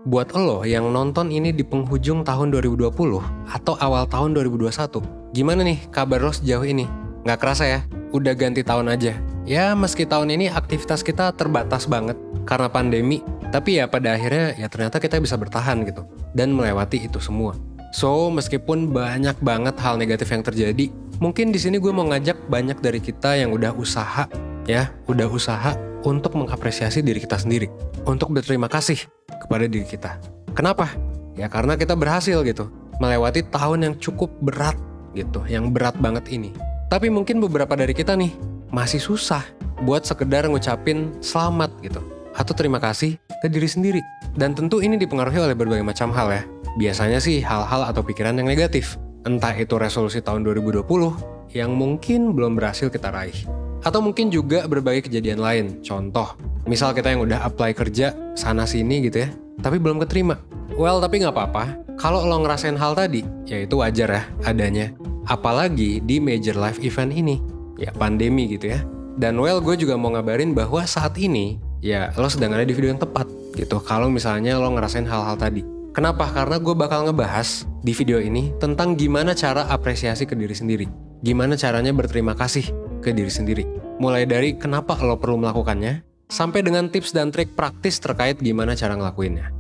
buat lo yang nonton ini di penghujung tahun 2020 atau awal tahun 2021, gimana nih kabar lo sejauh ini? Nggak kerasa ya, udah ganti tahun aja. Ya meski tahun ini aktivitas kita terbatas banget karena pandemi, tapi ya pada akhirnya ya ternyata kita bisa bertahan gitu dan melewati itu semua. So meskipun banyak banget hal negatif yang terjadi, mungkin di sini gue mau ngajak banyak dari kita yang udah usaha untuk mengapresiasi diri kita sendiri, untuk berterima kasih kepada diri kita. Kenapa? Ya karena kita berhasil gitu melewati tahun yang cukup berat gitu, yang berat banget ini. Tapi mungkin beberapa dari kita nih masih susah buat sekedar ngucapin selamat gitu atau terima kasih ke diri sendiri. Dan tentu ini dipengaruhi oleh berbagai macam hal ya. Biasanya sih hal-hal atau pikiran yang negatif. Entah itu resolusi tahun 2020 yang mungkin belum berhasil kita raih. Atau mungkin juga berbagai kejadian lain. Contoh, misal kita yang udah apply kerja sana-sini gitu ya, tapi belum keterima. Well, tapi nggak apa-apa. Kalau lo ngerasain hal tadi, ya itu wajar ya adanya. Apalagi di major life event ini, ya pandemi gitu ya. Dan well, gue juga mau ngabarin bahwa saat ini, ya lo sedang ada di video yang tepat gitu. Kalau misalnya lo ngerasain hal-hal tadi. Kenapa? Karena gue bakal ngebahas di video ini tentang gimana cara apresiasi ke diri sendiri. Gimana caranya berterima kasih ke diri sendiri. Mulai dari kenapa lo perlu melakukannya, sampai dengan tips dan trik praktis terkait gimana cara ngelakuinnya.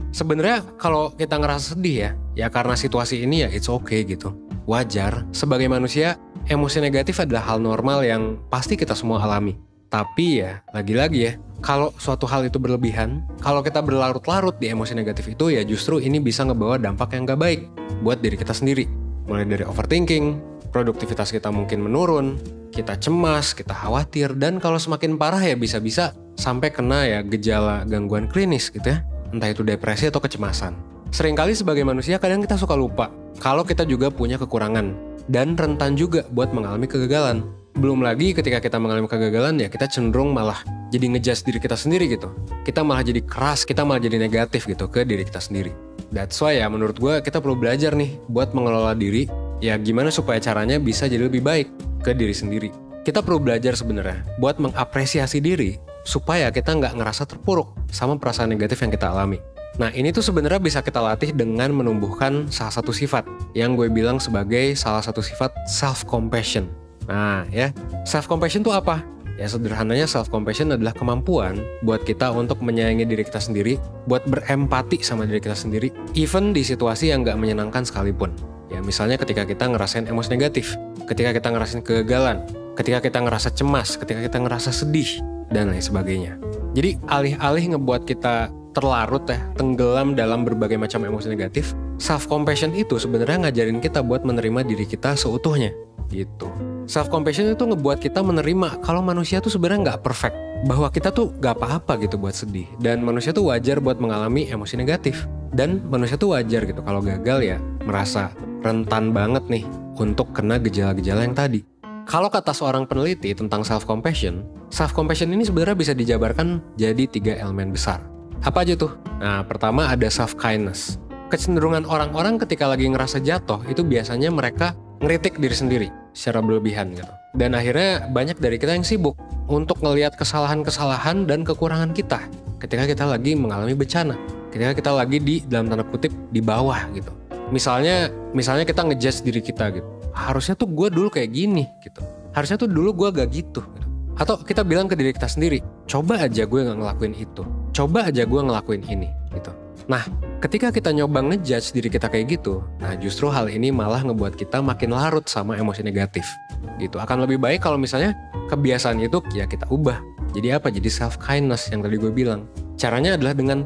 Sebenarnya kalau kita ngerasa sedih ya karena situasi ini ya it's okay gitu. Wajar, sebagai manusia, emosi negatif adalah hal normal yang pasti kita semua alami. Tapi ya, lagi-lagi ya, kalau suatu hal itu berlebihan, kalau kita berlarut-larut di emosi negatif itu ya justru ini bisa ngebawa dampak yang gak baik buat diri kita sendiri. Mulai dari overthinking, produktivitas kita mungkin menurun, kita cemas, kita khawatir, dan kalau semakin parah ya bisa-bisa sampai kena ya gejala gangguan klinis gitu ya. Entah itu depresi atau kecemasan. Seringkali sebagai manusia kadang kita suka lupa kalau kita juga punya kekurangan dan rentan juga buat mengalami kegagalan. Belum lagi ketika kita mengalami kegagalan ya kita cenderung malah jadi ngejudge diri kita sendiri gitu. Kita malah jadi keras, kita malah jadi negatif gitu ke diri kita sendiri. That's why ya menurut gue kita perlu belajar nih buat mengelola diri. Ya gimana supaya caranya bisa jadi lebih baik ke diri sendiri. Kita perlu belajar sebenarnya buat mengapresiasi diri supaya kita nggak ngerasa terpuruk sama perasaan negatif yang kita alami. Nah ini tuh sebenarnya bisa kita latih dengan menumbuhkan salah satu sifat yang gue bilang sebagai salah satu sifat self-compassion. Nah ya, self-compassion tuh apa? Ya sederhananya self-compassion adalah kemampuan buat kita untuk menyayangi diri kita sendiri, buat berempati sama diri kita sendiri, even di situasi yang nggak menyenangkan sekalipun. Ya misalnya ketika kita ngerasain emosi negatif, ketika kita ngerasain kegagalan, ketika kita ngerasa cemas, ketika kita ngerasa sedih, dan lain sebagainya. Jadi alih-alih ngebuat kita terlarut tenggelam dalam berbagai macam emosi negatif, self-compassion itu sebenarnya ngajarin kita buat menerima diri kita seutuhnya gitu. Self-compassion itu ngebuat kita menerima kalau manusia tuh sebenarnya nggak perfect, bahwa kita tuh nggak apa-apa gitu buat sedih, dan manusia tuh wajar buat mengalami emosi negatif, dan manusia tuh wajar gitu kalau gagal ya merasa rentan banget nih untuk kena gejala-gejala yang tadi. Kalau kata seorang peneliti tentang self-compassion ini sebenarnya bisa dijabarkan jadi 3 elemen besar. Apa aja tuh? Nah, pertama ada self-kindness. Kecenderungan orang-orang ketika lagi ngerasa jatuh, itu biasanya mereka ngeritik diri sendiri secara berlebihan gitu. Dan akhirnya banyak dari kita yang sibuk untuk ngelihat kesalahan-kesalahan dan kekurangan kita ketika kita lagi mengalami bencana. Ketika kita lagi di dalam tanda kutip di bawah gitu. Misalnya kita ngejudge diri kita gitu. Harusnya tuh gue dulu kayak gini gitu. Harusnya tuh dulu gue gak gitu. Atau kita bilang ke diri kita sendiri, coba aja gue gak ngelakuin itu. Coba aja gue ngelakuin ini gitu. Nah, ketika kita nyoba ngejudge diri kita kayak gitu, nah justru hal ini malah ngebuat kita makin larut sama emosi negatif gitu. Akan lebih baik kalau misalnya kebiasaan itu ya kita ubah. Jadi apa? Jadi self-kindness yang tadi gue bilang. Caranya adalah dengan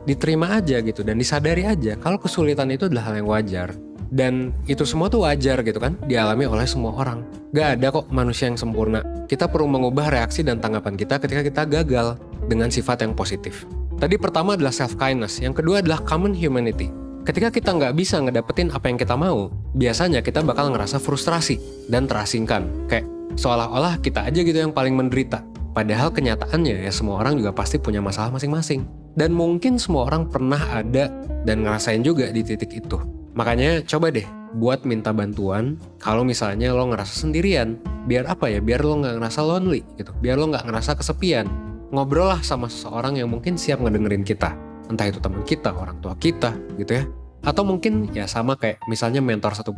diterima aja gitu. Dan disadari aja kalau kesulitan itu adalah hal yang wajar. Dan itu semua tuh wajar gitu kan, dialami oleh semua orang. Gak ada kok manusia yang sempurna. Kita perlu mengubah reaksi dan tanggapan kita ketika kita gagal dengan sifat yang positif. Tadi pertama adalah self-kindness, yang kedua adalah common humanity. Ketika kita nggak bisa ngedapetin apa yang kita mau, biasanya kita bakal ngerasa frustrasi dan terasingkan. Kayak seolah-olah kita aja gitu yang paling menderita. Padahal kenyataannya ya semua orang juga pasti punya masalah masing-masing. Dan mungkin semua orang pernah ada dan ngerasain juga di titik itu. Makanya coba deh buat minta bantuan kalau misalnya lo ngerasa sendirian. Biar apa ya? Biar lo nggak ngerasa lonely gitu. Biar lo nggak ngerasa kesepian. Ngobrol lah sama seseorang yang mungkin siap ngedengerin kita. Entah itu teman kita, orang tua kita gitu ya. Atau mungkin ya sama kayak misalnya mentor 1%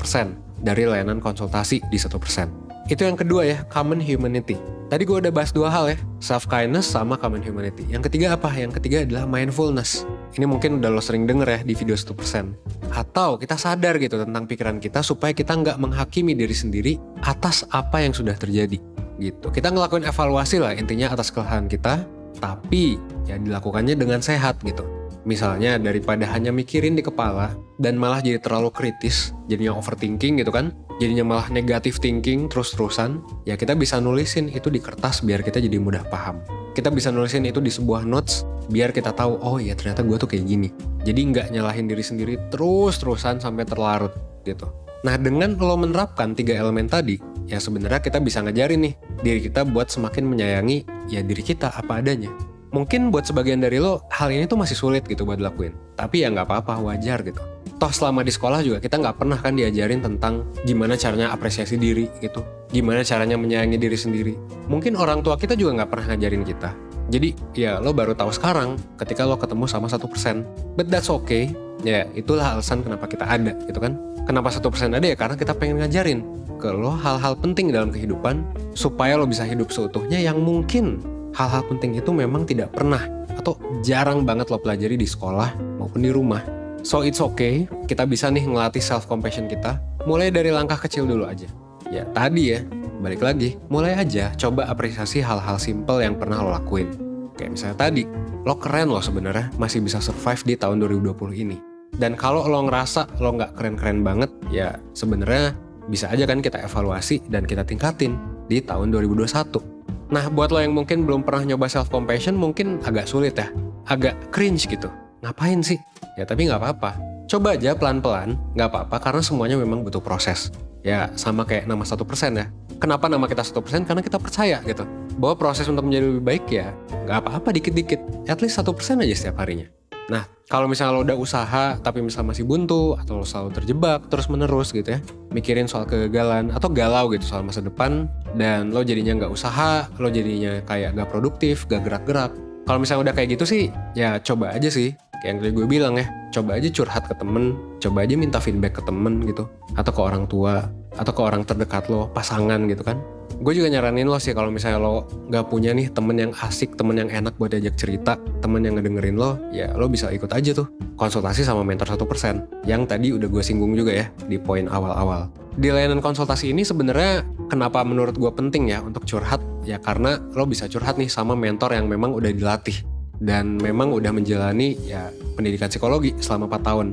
dari layanan konsultasi di 1%. Itu yang kedua ya, common humanity. Tadi gue udah bahas dua hal ya, self-kindness sama common humanity. Yang ketiga apa? Yang ketiga adalah mindfulness. Ini mungkin udah lo sering denger ya di video 1%. Atau kita sadar gitu tentang pikiran kita supaya kita nggak menghakimi diri sendiri atas apa yang sudah terjadi. Gitu. Kita ngelakuin evaluasi lah intinya atas kesalahan kita, tapi ya dilakukannya dengan sehat gitu. Misalnya daripada hanya mikirin di kepala dan malah jadi terlalu kritis, jadinya overthinking gitu kan, jadinya malah negative thinking terus-terusan, ya kita bisa nulisin itu di kertas biar kita jadi mudah paham. Kita bisa nulisin itu di sebuah notes biar kita tahu, oh ya ternyata gue tuh kayak gini. Jadi nggak nyalahin diri sendiri terus-terusan sampai terlarut gitu. Nah dengan lo menerapkan 3 elemen tadi, ya sebenarnya kita bisa ngajarin nih diri kita buat semakin menyayangi ya diri kita apa adanya. Mungkin buat sebagian dari lo, hal ini tuh masih sulit gitu buat dilakuin. Tapi ya nggak apa-apa, wajar gitu. Toh selama di sekolah juga kita nggak pernah kan diajarin tentang gimana caranya apresiasi diri gitu. Gimana caranya menyayangi diri sendiri. Mungkin orang tua kita juga nggak pernah ngajarin kita. Jadi ya lo baru tahu sekarang ketika lo ketemu sama 1%. But that's okay. Ya itulah alasan kenapa kita ada gitu kan. Kenapa 1% ada ya karena kita pengen ngajarin ke lo hal-hal penting dalam kehidupan supaya lo bisa hidup seutuhnya yang mungkin hal-hal penting itu memang tidak pernah atau jarang banget lo pelajari di sekolah maupun di rumah. So it's okay, kita bisa nih ngelatih self-compassion kita, mulai dari langkah kecil dulu aja. Ya tadi ya, balik lagi, mulai aja coba apresiasi hal-hal simple yang pernah lo lakuin. Kayak misalnya tadi, lo keren lo sebenarnya masih bisa survive di tahun 2020 ini. Dan kalau lo ngerasa lo nggak keren-keren banget, ya sebenarnya bisa aja kan kita evaluasi dan kita tingkatin di tahun 2021. Nah buat lo yang mungkin belum pernah nyoba self-compassion mungkin agak sulit ya, agak cringe gitu. Ngapain sih? Ya tapi nggak apa-apa. Coba aja pelan-pelan, nggak apa-apa karena semuanya memang butuh proses. Ya sama kayak nama 1% ya. Kenapa nama kita 1%? Karena kita percaya gitu. Bahwa proses untuk menjadi lebih baik ya nggak apa-apa dikit-dikit. At least 1% aja setiap harinya. Nah kalau misalnya lo udah usaha tapi misalnya masih buntu atau lo selalu terjebak terus-menerus gitu ya, mikirin soal kegagalan atau galau gitu soal masa depan, dan lo jadinya nggak usaha, lo jadinya kayak nggak produktif, nggak gerak-gerak. Kalau misalnya udah kayak gitu sih, ya coba aja sih. Kayak yang tadi gue bilang ya, coba aja curhat ke temen, coba aja minta feedback ke temen gitu. Atau ke orang tua, atau ke orang terdekat lo, pasangan gitu kan. Gue juga nyaranin lo sih kalau misalnya lo gak punya nih temen yang asik, temen yang enak buat diajak cerita, temen yang ngedengerin lo, ya lo bisa ikut aja tuh konsultasi sama mentor 1%. Yang tadi udah gue singgung juga ya di poin awal-awal. Di layanan konsultasi ini sebenarnya kenapa menurut gue penting ya untuk curhat? Ya karena lo bisa curhat nih sama mentor yang memang udah dilatih dan memang udah menjalani ya pendidikan psikologi selama 4 tahun.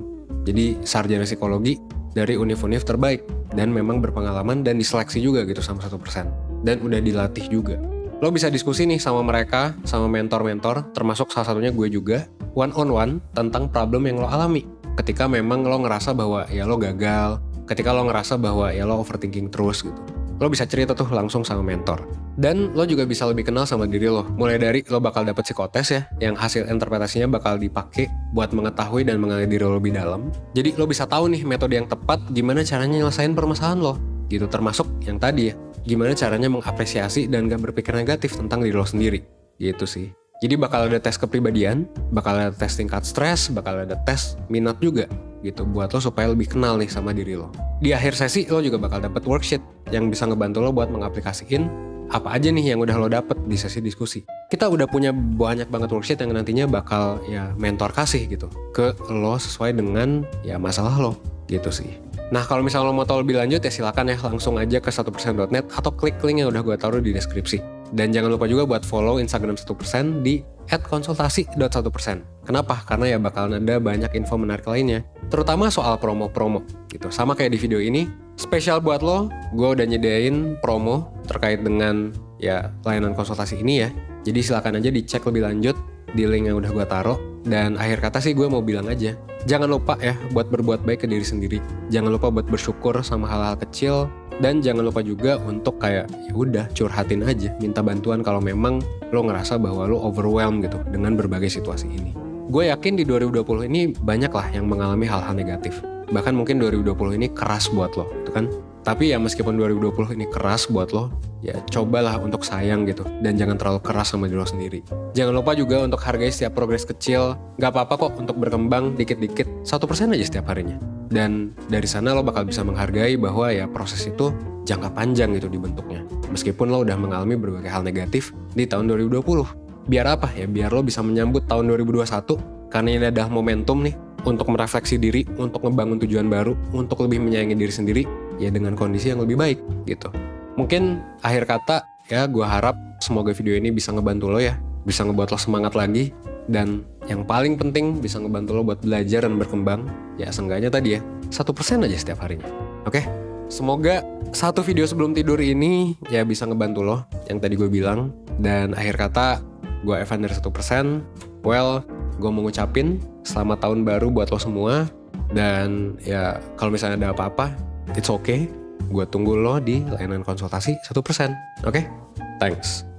Jadi sarjana psikologi dari univ-univ terbaik dan memang berpengalaman dan diseleksi juga gitu sama 1%. Dan udah dilatih juga. Lo bisa diskusi nih sama mereka, sama mentor-mentor, termasuk salah satunya gue juga, one on one tentang problem yang lo alami. Ketika memang lo ngerasa bahwa ya lo gagal, ketika lo ngerasa bahwa ya lo overthinking terus gitu. Lo bisa cerita tuh langsung sama mentor. Dan lo juga bisa lebih kenal sama diri lo. Mulai dari lo bakal dapet psikotes ya, yang hasil interpretasinya bakal dipakai buat mengetahui dan mengenali diri lo lebih dalam. Jadi lo bisa tahu nih metode yang tepat gimana caranya nyelesain permasalahan lo. Gitu, termasuk yang tadi ya, gimana caranya mengapresiasi dan gak berpikir negatif tentang diri lo sendiri. Gitu sih. Jadi bakal ada tes kepribadian, bakal ada tes tingkat stres, bakal ada tes minat juga gitu buat lo supaya lebih kenal nih sama diri lo. Di akhir sesi lo juga bakal dapet worksheet yang bisa ngebantu lo buat mengaplikasiin apa aja nih yang udah lo dapet di sesi diskusi. Kita udah punya banyak banget worksheet yang nantinya bakal ya mentor kasih gitu ke lo sesuai dengan ya masalah lo gitu sih. Nah kalau misalnya lo mau tahu lebih lanjut ya silakan ya langsung aja ke 1%.net atau klik link yang udah gue taruh di deskripsi. Dan jangan lupa juga buat follow Instagram 1% di @konsultasi.1%. Kenapa? Karena ya bakalan ada banyak info menarik lainnya, terutama soal promo-promo gitu. Sama kayak di video ini, spesial buat lo, gue udah nyediain promo terkait dengan ya layanan konsultasi ini ya. Jadi silakan aja dicek lebih lanjut di link yang udah gue taruh. Dan akhir kata sih gue mau bilang aja, jangan lupa ya buat berbuat baik ke diri sendiri. Jangan lupa buat bersyukur sama hal-hal kecil. Dan jangan lupa juga untuk kayak ya udah curhatin aja, minta bantuan kalau memang lo ngerasa bahwa lo overwhelmed gitu dengan berbagai situasi ini. Gue yakin di 2020 ini banyak lah yang mengalami hal-hal negatif. Bahkan mungkin 2020 ini keras buat lo, gitu kan? Tapi ya meskipun 2020 ini keras buat lo, ya cobalah untuk sayang gitu. Dan jangan terlalu keras sama diri lo sendiri. Jangan lupa juga untuk hargai setiap progres kecil. Gak apa-apa kok untuk berkembang dikit-dikit, 1% aja setiap harinya. Dan dari sana lo bakal bisa menghargai bahwa ya proses itu jangka panjang gitu dibentuknya. Meskipun lo udah mengalami berbagai hal negatif di tahun 2020. Biar apa ya? Biar lo bisa menyambut tahun 2021, karena ini adalah momentum nih untuk merefleksi diri, untuk ngebangun tujuan baru, untuk lebih menyayangi diri sendiri, ya dengan kondisi yang lebih baik gitu. Mungkin akhir kata ya gue harap semoga video ini bisa ngebantu lo ya, bisa ngebuat lo semangat lagi, dan yang paling penting bisa ngebantu lo buat belajar dan berkembang, ya seenggaknya tadi ya 1% aja setiap harinya. Oke? Semoga satu video sebelum tidur ini ya bisa ngebantu lo yang tadi gue bilang. Dan akhir kata, gue Evan dari 1%. Well, gue mau ngucapin selamat tahun baru buat lo semua. Dan ya kalau misalnya ada apa-apa, it's okay. Gue tunggu lo di layanan konsultasi 1%. Oke? Thanks.